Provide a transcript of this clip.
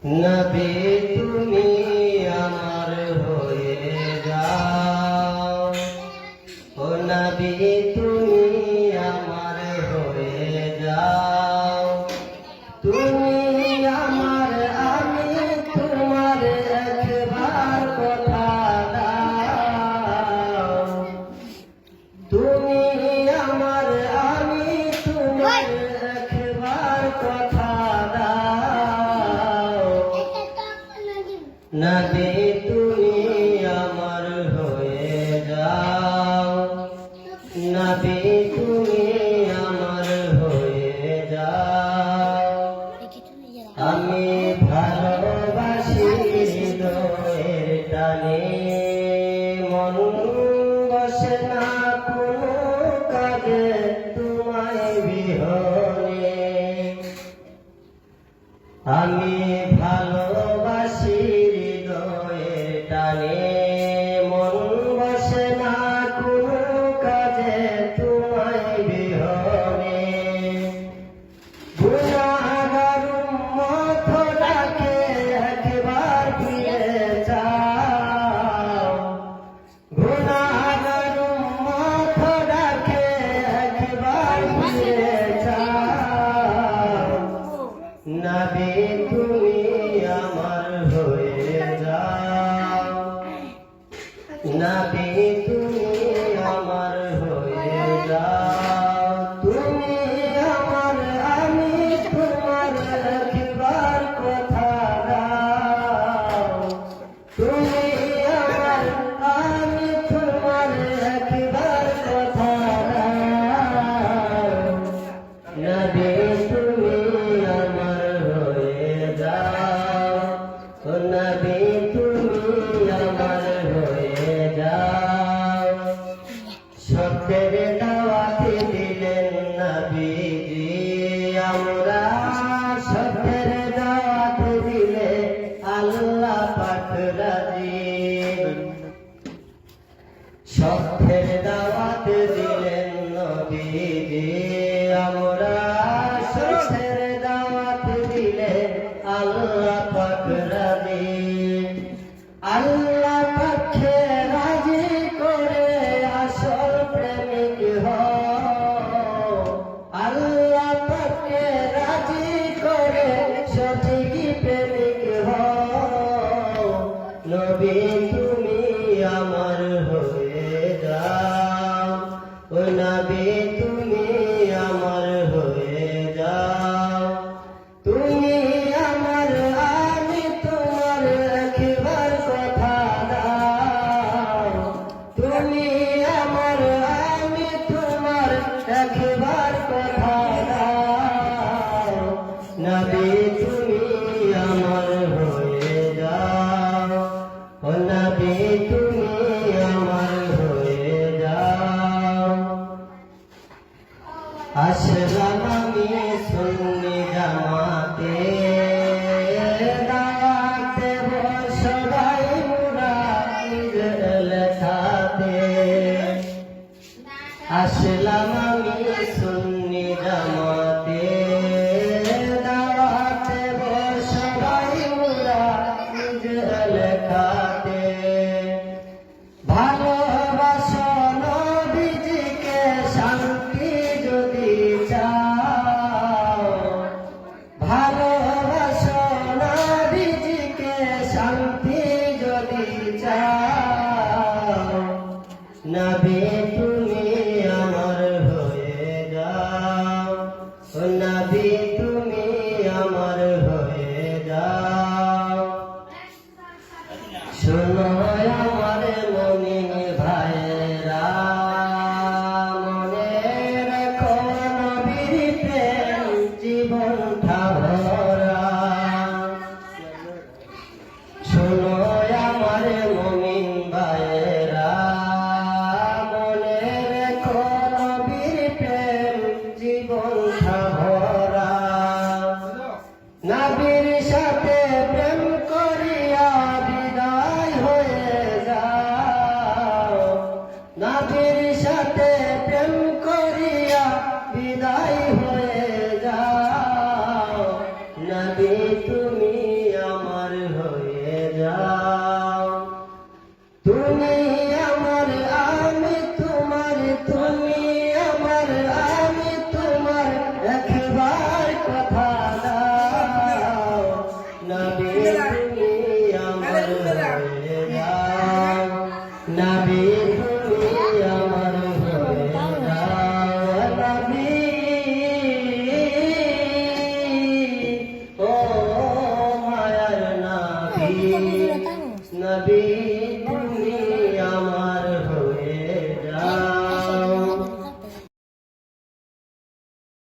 নবী তুমি আমার হয়ে যাও, ও নবী তুমি আমার হয়ে যাও। তুমি আমার, আমি তোমার একবার কথা দাও। তুমি আমার, আমি তোমার একবার কথা দাও। নবী তুমি আমার হয়ে যাও, নবী তুমি আমার হয়ে যাও। আমি ভালোবাসি হৃদয়ের টানে, মন বসে না কোনো কাজে তোমায় বিহনে। আমি ভালোবাসি হৃদয়ের টানে, মন বসে না কোনো কাজে তোমায় বিহনে। গুনাহগার উম্মত ডাকে একবার ফিরে যাও। গুনাহগার উম্মত ডাকে একবার ফিরে যাও। নবী তুমি আমার হয়ে যাও, নবী তুমি আমার হয়ে যাও। তুমি আমার, আমি তোমার একবার কথা দাও। তুমি আমার, আমি তোমার একবার কথা দাও। নবী তুমি আমার হয়ে যাও, ও নবী তুমি আমার হয়ে যাও। সত্যের দাওয়াত দিলেন নবীজি, আমরা সত্যের দাওয়াত দিলে আল্লাহ পাক রাজি। সত্যের দাওয়াত দিলেন নবীজি, আমরা সত্যের দাওয়াত দিলে আল্লাহ পাক রাজি। আল্লাহ পাককে রাজি করে আসল প্রেমিক হও। আল্লাহ পাককে রাজি করে সঠিক প্রেমিক হও। নবী তুমি আমার হয়ে যাও, ও নবী তুমি আমার হয়ে যাও। তুমি আমার, আমি তোমার একবার কথা নবী